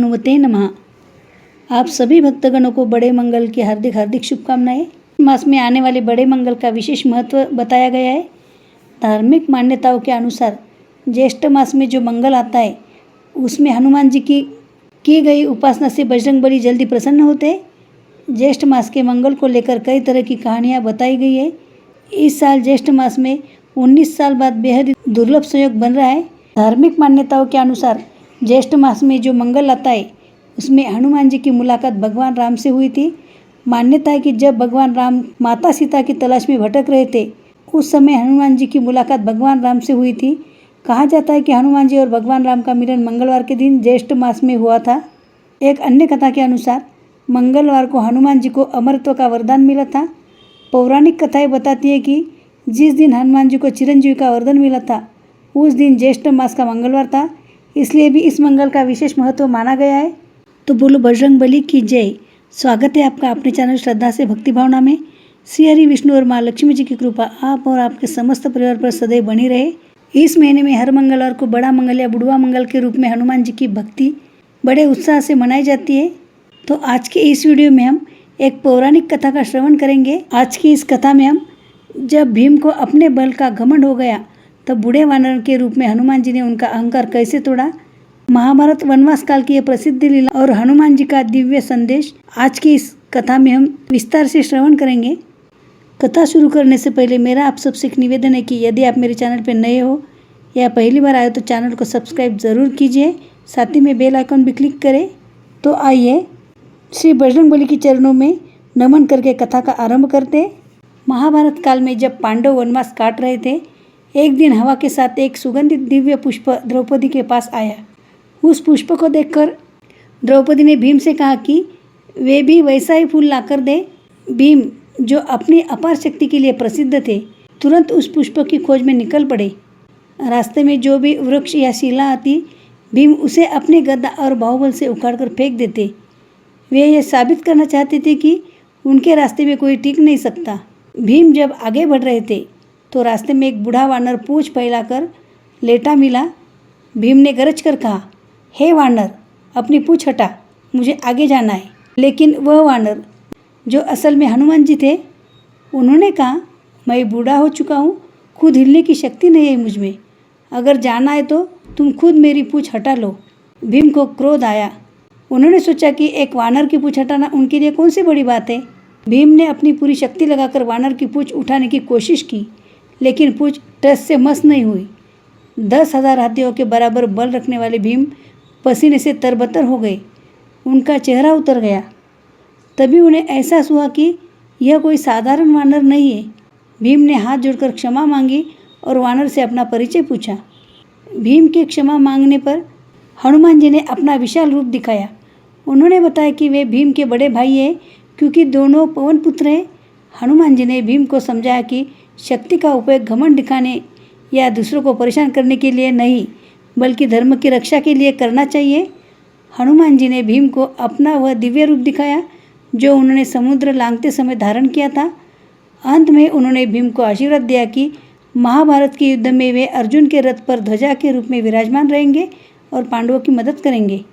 हनुमते नमः। आप सभी भक्तगणों को बड़े मंगल की हार्दिक हार्दिक शुभकामनाएं। मास में आने वाले बड़े मंगल का विशेष महत्व बताया गया है। धार्मिक मान्यताओं के अनुसार ज्येष्ठ मास में जो मंगल आता है उसमें हनुमान जी की गई उपासना से बजरंगबली जल्दी प्रसन्न होते हैं। ज्येष्ठ मास के मंगल को लेकर कई तरह की कहानियाँ बताई गई है। इस साल ज्येष्ठ मास में 19 साल बाद बेहद दुर्लभ संयोग बन रहा है। धार्मिक मान्यताओं के अनुसार ज्येष्ठ मास में जो मंगल आता है उसमें हनुमान जी की मुलाकात भगवान राम से हुई थी। मान्यता है कि जब भगवान राम माता सीता की तलाश में भटक रहे थे उस समय हनुमान जी की मुलाकात भगवान राम से हुई थी। कहा जाता है कि हनुमान जी और भगवान राम का मिलन मंगलवार के दिन ज्येष्ठ मास में हुआ था। एक अन्य कथा के अनुसार मंगलवार को हनुमान जी को अमरत्व का वरदान मिला था। पौराणिक कथाएं बताती है कि जिस दिन हनुमान जी को चिरंजीवी का वरदान मिला था उस दिन ज्येष्ठ मास का मंगलवार था, इसलिए भी इस मंगल का विशेष महत्व माना गया है। तो बोलो बजरंगबली की जय। स्वागत है आपका अपने चैनल श्रद्धा से भक्ति भावना में। श्री हरि विष्णु और माँ लक्ष्मी जी की कृपा आप और आपके समस्त परिवार पर सदैव बनी रहे। इस महीने में हर मंगलवार को बड़ा मंगल या बुढ़वा मंगल के रूप में हनुमान जी की भक्ति बड़े उत्साह से मनाई जाती है। तो आज के इस वीडियो में हम एक पौराणिक कथा का श्रवण करेंगे। आज की इस कथा में हम जब भीम को अपने बल का घमंड हो गया तब बूढ़े वानर के रूप में हनुमान जी ने उनका अहंकार कैसे तोड़ा, महाभारत वनवास काल की यह प्रसिद्ध लीला और हनुमान जी का दिव्य संदेश आज की इस कथा में हम विस्तार से श्रवण करेंगे। कथा शुरू करने से पहले मेरा आप सबसे एक निवेदन है कि यदि आप मेरे चैनल पर नए हो या पहली बार आए तो चैनल को सब्सक्राइब ज़रूर कीजिए, साथ ही में बेल आइकन भी क्लिक करें। तो आइए श्री बजरंगबली के चरणों में नमन करके कथा का आरंभ करते। महाभारत काल में जब पांडव वनवास काट रहे थे, एक दिन हवा के साथ एक सुगंधित दिव्य पुष्प द्रौपदी के पास आया। उस पुष्प को देखकर द्रौपदी ने भीम से कहा कि वे भी वैसा ही फूल लाकर दे। भीम जो अपनी अपार शक्ति के लिए प्रसिद्ध थे तुरंत उस पुष्प की खोज में निकल पड़े। रास्ते में जो भी वृक्ष या शिला आती भीम उसे अपने गदा और बाहुबल से उखाड़कर फेंक देते। वे यह साबित करना चाहते थे कि उनके रास्ते में कोई टिक नहीं सकता। भीम जब आगे बढ़ रहे थे तो रास्ते में एक बूढ़ा वानर पूंछ फैलाकर लेटा मिला। भीम ने गरज कर कहा, हे वानर, अपनी पूंछ हटा, मुझे आगे जाना है। लेकिन वह वानर जो असल में हनुमान जी थे उन्होंने कहा, मैं बूढ़ा हो चुका हूँ, खुद हिलने की शक्ति नहीं है मुझ में, अगर जाना है तो तुम खुद मेरी पूंछ हटा लो। भीम को क्रोध आया। उन्होंने सोचा कि एक वानर की पूंछ हटाना उनके लिए कौन सी बड़ी बात है। भीम ने अपनी पूरी शक्ति लगाकर वानर की पूंछ उठाने की कोशिश की, लेकिन पूंछ टस से मस नहीं हुई। 10,000 हाथियों के बराबर बल रखने वाले भीम पसीने से तरबतर हो गए। उनका चेहरा उतर गया। तभी उन्हें एहसास हुआ कि यह कोई साधारण वानर नहीं है। भीम ने हाथ जोड़कर क्षमा मांगी और वानर से अपना परिचय पूछा। भीम के क्षमा मांगने पर हनुमान जी ने अपना विशाल रूप दिखाया। उन्होंने बताया कि वे भीम के बड़े भाई हैं क्योंकि दोनों पवन पुत्र हैं। हनुमान जी ने भीम को समझाया कि शक्ति का उपयोग घमंड दिखाने या दूसरों को परेशान करने के लिए नहीं बल्कि धर्म की रक्षा के लिए करना चाहिए। हनुमान जी ने भीम को अपना वह दिव्य रूप दिखाया जो उन्होंने समुद्र लांघते समय धारण किया था। अंत में उन्होंने भीम को आशीर्वाद दिया कि महाभारत के युद्ध में वे अर्जुन के रथ पर ध्वजा के रूप में विराजमान रहेंगे और पांडवों की मदद करेंगे।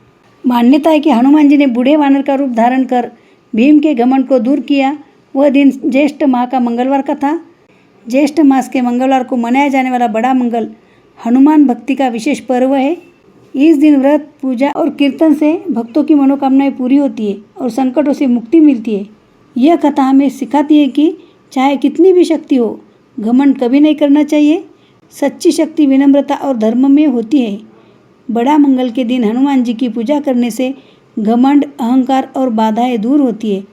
मान्यता है कि हनुमान जी ने बूढ़े वानर का रूप धारण कर भीम के घमंड को दूर किया। वह दिन ज्येष्ठ माह का मंगलवार का था। ज्येष्ठ मास के मंगलवार को मनाया जाने वाला बड़ा मंगल हनुमान भक्ति का विशेष पर्व है। इस दिन व्रत, पूजा और कीर्तन से भक्तों की मनोकामनाएं पूरी होती है और संकटों से मुक्ति मिलती है। यह कथा हमें सिखाती है कि चाहे कितनी भी शक्ति हो, घमंड कभी नहीं करना चाहिए। सच्ची शक्ति विनम्रता और धर्म में होती है। बड़ा मंगल के दिन हनुमान जी की पूजा करने से घमंड, अहंकार और बाधाएं दूर होती है।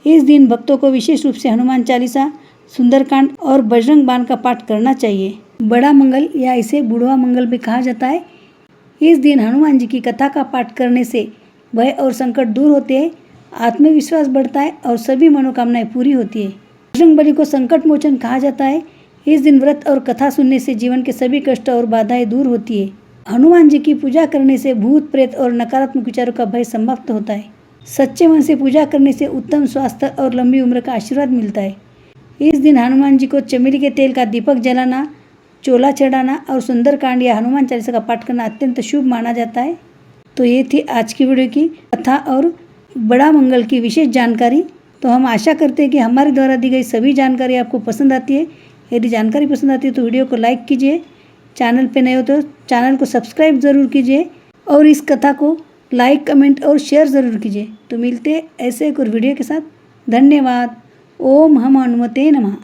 इस दिन भक्तों को विशेष रूप से हनुमान चालीसा, सुंदरकांड और बजरंग बाण का पाठ करना चाहिए। बड़ा मंगल या इसे बुढ़वा मंगल भी कहा जाता है। इस दिन हनुमान जी की कथा का पाठ करने से भय और संकट दूर होते हैं, आत्मविश्वास बढ़ता है और सभी मनोकामनाएं पूरी होती है। बजरंगबली को संकट मोचन कहा जाता है। इस दिन व्रत और कथा सुनने से जीवन के सभी कष्ट और बाधाएं दूर होती है। हनुमान जी की पूजा करने से भूत प्रेत और नकारात्मक विचारों का भय समाप्त होता है। सच्चे मन से पूजा करने से उत्तम स्वास्थ्य और लंबी उम्र का आशीर्वाद मिलता है। इस दिन हनुमान जी को चमेली के तेल का दीपक जलाना, चोला चढ़ाना और सुंदरकांड या हनुमान चालीसा का पाठ करना अत्यंत शुभ माना जाता है। तो ये थी आज की वीडियो की कथा और बड़ा मंगल की विशेष जानकारी। तो हम आशा करते हैं कि हमारे द्वारा दी गई सभी जानकारी आपको पसंद आती है। यदि जानकारी पसंद आती है तो वीडियो को लाइक कीजिए, चैनल पे नए हो तो चैनल को सब्सक्राइब ज़रूर कीजिए और इस कथा को लाइक, कमेंट और शेयर ज़रूर कीजिए। तो मिलते हैं ऐसे एक और वीडियो के साथ। धन्यवाद। ओम हम हनुमते नमः।